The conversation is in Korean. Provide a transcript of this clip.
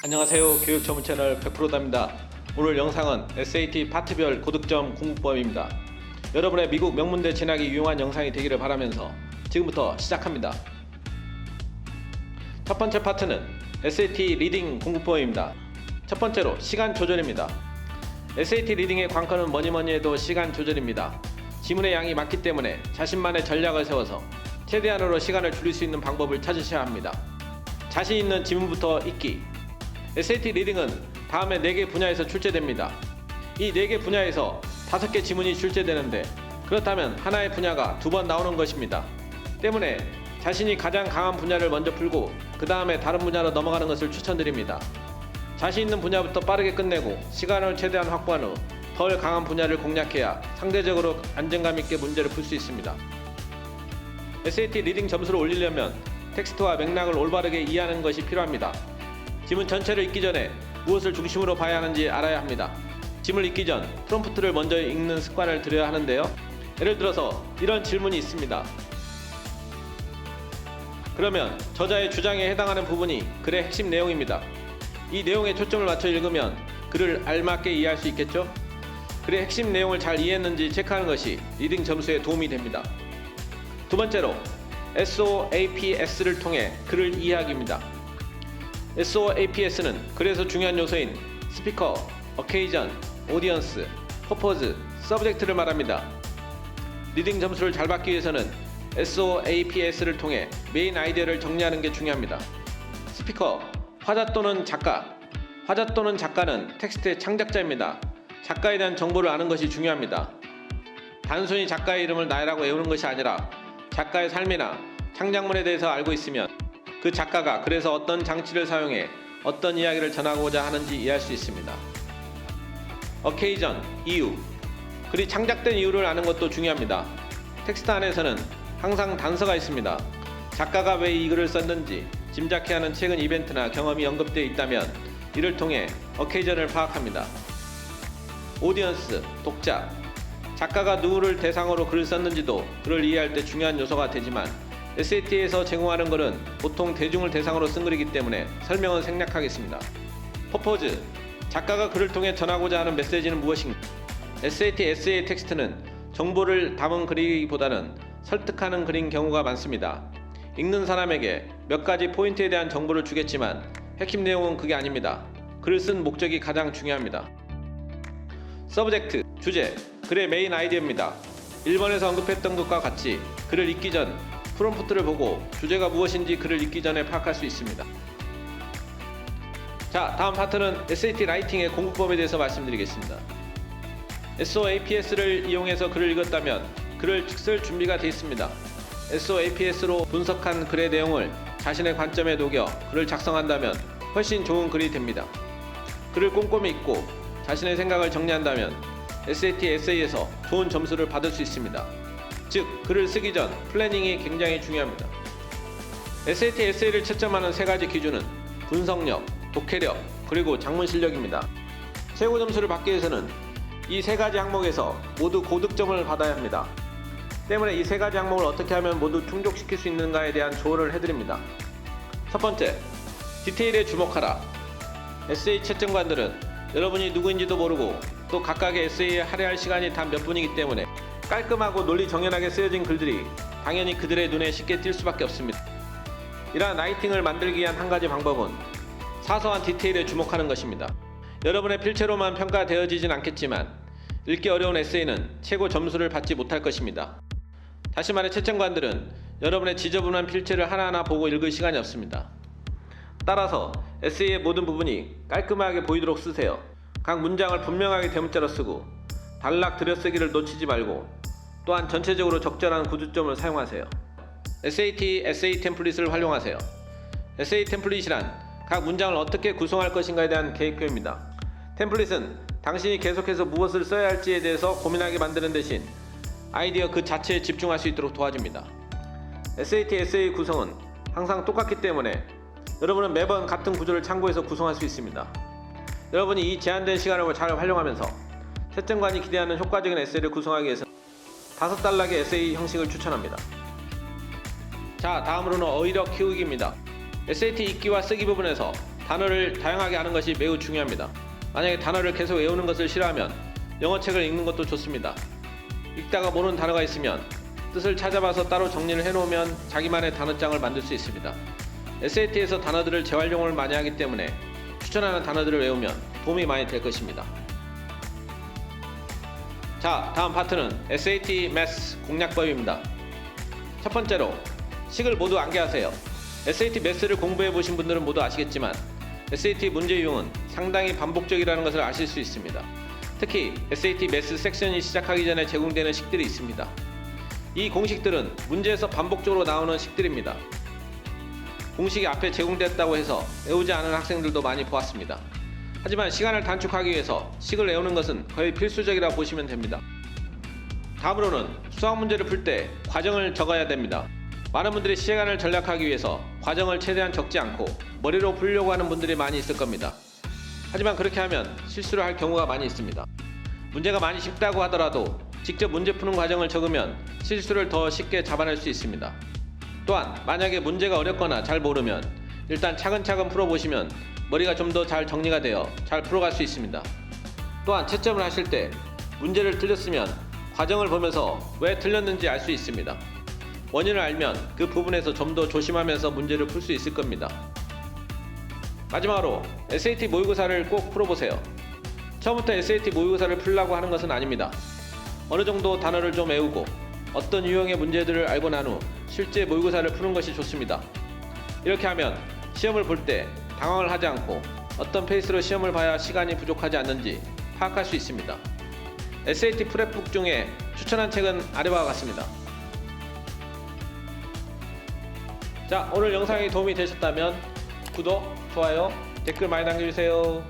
안녕하세요. 교육 전문 채널 100%답니다. 오늘 영상은 SAT 파트별 고득점 공부법입니다. 여러분의 미국 명문대 진학이 유용한 영상이 되기를 바라면서 지금부터 시작합니다. 첫 번째 파트는 SAT 리딩 공부법입니다. 첫 번째로 시간 조절입니다. SAT 리딩의 관건은 뭐니뭐니 해도 시간 조절입니다. 지문의 양이 많기 때문에 자신만의 전략을 세워서 최대한으로 시간을 줄일 수 있는 방법을 찾으셔야 합니다. 자신 있는 지문부터 읽기. SAT 리딩은 다음에 4개 분야에서 출제됩니다. 이 4개 분야에서 5개 지문이 출제되는데 그렇다면 하나의 분야가 2번 나오는 것입니다. 때문에 자신이 가장 강한 분야를 먼저 풀고 그 다음에 다른 분야로 넘어가는 것을 추천드립니다. 자신 있는 분야부터 빠르게 끝내고 시간을 최대한 확보한 후 덜 강한 분야를 공략해야 상대적으로 안정감 있게 문제를 풀 수 있습니다. SAT 리딩 점수를 올리려면 텍스트와 맥락을 올바르게 이해하는 것이 필요합니다. 지문 전체를 읽기 전에 무엇을 중심으로 봐야 하는지 알아야 합니다. 지문을 읽기 전 프롬프트를 먼저 읽는 습관을 들여야 하는데요. 예를 들어서 이런 질문이 있습니다. 그러면 저자의 주장에 해당하는 부분이 글의 핵심 내용입니다. 이 내용에 초점을 맞춰 읽으면 글을 알맞게 이해할 수 있겠죠? 글의 핵심 내용을 잘 이해했는지 체크하는 것이 리딩 점수에 도움이 됩니다. 두 번째로 SOAPS를 통해 글을 이해하기입니다. SOAPS는 글에서 중요한 요소인 스피커, 어케이전, 오디언스, 퍼포즈, 서브젝트를 말합니다. 리딩 점수를 잘 받기 위해서는 SOAPS를 통해 메인 아이디어를 정리하는 게 중요합니다. 스피커, 화자 또는 작가. 화자 또는 작가는 텍스트의 창작자입니다. 작가에 대한 정보를 아는 것이 중요합니다. 단순히 작가의 이름을 나열하고 외우는 것이 아니라 작가의 삶이나 창작물에 대해서 알고 있으면 그 작가가 그래서 어떤 장치를 사용해 어떤 이야기를 전하고자 하는지 이해할 수 있습니다. 어케이전, 이유. 글이 창작된 이유를 아는 것도 중요합니다. 텍스트 안에서는 항상 단서가 있습니다. 작가가 왜 이 글을 썼는지 짐작해 하는 최근 이벤트나 경험이 언급되어 있다면 이를 통해 어케이전을 파악합니다. 오디언스, 독자. 작가가 누구를 대상으로 글을 썼는지도 글을 이해할 때 중요한 요소가 되지만 SAT에서 제공하는 글은 보통 대중을 대상으로 쓴 글이기 때문에 설명은 생략하겠습니다. 퍼포즈. 작가가 글을 통해 전하고자 하는 메시지는 무엇인가? SAT 에세이 텍스트는 정보를 담은 글이기보다는 설득하는 글인 경우가 많습니다. 읽는 사람에게 몇 가지 포인트에 대한 정보를 주겠지만 핵심 내용은 그게 아닙니다. 글을 쓴 목적이 가장 중요합니다. 서브젝트, 주제, 글의 메인 아이디어입니다. 1번에서 언급했던 것과 같이 글을 읽기 전 프롬프트를 보고 주제가 무엇인지 글을 읽기 전에 파악할 수 있습니다. 자, 다음 파트는 SAT 라이팅의 공부법에 대해서 말씀드리겠습니다. SOAPS를 이용해서 글을 읽었다면 글을 쓸 준비가 되어 있습니다. SOAPS로 분석한 글의 내용을 자신의 관점에 녹여 글을 작성한다면 훨씬 좋은 글이 됩니다. 글을 꼼꼼히 읽고 자신의 생각을 정리한다면 SAT 에세이에서 좋은 점수를 받을 수 있습니다. 즉, 글을 쓰기 전 플래닝이 굉장히 중요합니다. SAT 에세이를 채점하는 3가지 기준은 분석력, 독해력, 그리고 작문 실력입니다. 최고 점수를 받기 위해서는 이 3가지 항목에서 모두 고득점을 받아야 합니다. 때문에 이 3가지 항목을 어떻게 하면 모두 충족시킬 수 있는가에 대한 조언을 해드립니다. 첫 번째, 디테일에 주목하라. 에세이 채점관들은 여러분이 누구인지도 모르고 또 각각의 에세이에 할애할 시간이 단 몇 분이기 때문에 깔끔하고 논리 정연하게 쓰여진 글들이 당연히 그들의 눈에 쉽게 띌 수밖에 없습니다. 이러한 라이팅을 만들기 위한 한 가지 방법은 사소한 디테일에 주목하는 것입니다. 여러분의 필체로만 평가되어지진 않겠지만 읽기 어려운 에세이는 최고 점수를 받지 못할 것입니다. 다시 말해 채점관들은 여러분의 지저분한 필체를 하나하나 보고 읽을 시간이 없습니다. 따라서 에세이의 모든 부분이 깔끔하게 보이도록 쓰세요. 각 문장을 분명하게 대문자로 쓰고 단락 들여쓰기를 놓치지 말고 또한 전체적으로 적절한 구조점을 사용하세요. SAT 에세이 템플릿을 활용하세요. 에세이 템플릿이란 각 문장을 어떻게 구성할 것인가에 대한 계획표입니다. 템플릿은 당신이 계속해서 무엇을 써야 할지에 대해서 고민하게 만드는 대신 아이디어 그 자체에 집중할 수 있도록 도와줍니다. SAT 에세이 구성은 항상 똑같기 때문에 여러분은 매번 같은 구조를 참고해서 구성할 수 있습니다. 여러분이 이 제한된 시간을 잘 활용하면서 채점관이 기대하는 효과적인 에세이를 구성하기 위해서 5단락의 에세이 형식을 추천합니다. 자, 다음으로는 어휘력 키우기입니다. SAT 읽기와 쓰기 부분에서 단어를 다양하게 하는 것이 매우 중요합니다. 만약에 단어를 계속 외우는 것을 싫어하면 영어책을 읽는 것도 좋습니다. 읽다가 모르는 단어가 있으면 뜻을 찾아봐서 따로 정리를 해놓으면 자기만의 단어장을 만들 수 있습니다. SAT에서 단어들을 재활용을 많이 하기 때문에 추천하는 단어들을 외우면 도움이 많이 될 것입니다. 자, 다음 파트는 SAT Math 공략법입니다. 첫 번째로 식을 모두 암기하세요. SAT Math를 공부해 보신 분들은 모두 아시겠지만 SAT 문제 유형은 상당히 반복적이라는 것을 아실 수 있습니다. 특히 SAT Math 섹션이 시작하기 전에 제공되는 식들이 있습니다. 이 공식들은 문제에서 반복적으로 나오는 식들입니다. 공식이 앞에 제공됐다고 해서 외우지 않은 학생들도 많이 보았습니다. 하지만 시간을 단축하기 위해서 식을 외우는 것은 거의 필수적이라 보시면 됩니다. 다음으로는 수학 문제를 풀 때 과정을 적어야 됩니다. 많은 분들이 시간을 절약하기 위해서 과정을 최대한 적지 않고 머리로 풀려고 하는 분들이 많이 있을 겁니다. 하지만 그렇게 하면 실수를 할 경우가 많이 있습니다. 문제가 많이 쉽다고 하더라도 직접 문제 푸는 과정을 적으면 실수를 더 쉽게 잡아낼 수 있습니다. 또한 만약에 문제가 어렵거나 잘 모르면 일단 차근차근 풀어보시면 머리가 좀 더 잘 정리가 되어 잘 풀어갈 수 있습니다. 또한 채점을 하실 때 문제를 틀렸으면 과정을 보면서 왜 틀렸는지 알 수 있습니다. 원인을 알면 그 부분에서 좀 더 조심하면서 문제를 풀 수 있을 겁니다. 마지막으로 SAT 모의고사를 꼭 풀어보세요. 처음부터 SAT 모의고사를 풀려고 하는 것은 아닙니다. 어느 정도 단어를 좀 외우고 어떤 유형의 문제들을 알고 난 후 실제 모의고사를 푸는 것이 좋습니다. 이렇게 하면 시험을 볼 때 당황을 하지 않고 어떤 페이스로 시험을 봐야 시간이 부족하지 않는지 파악할 수 있습니다. SAT 프랩북 중에 추천한 책은 아래와 같습니다. 자, 오늘 영상이 도움이 되셨다면 구독, 좋아요, 댓글 많이 남겨주세요.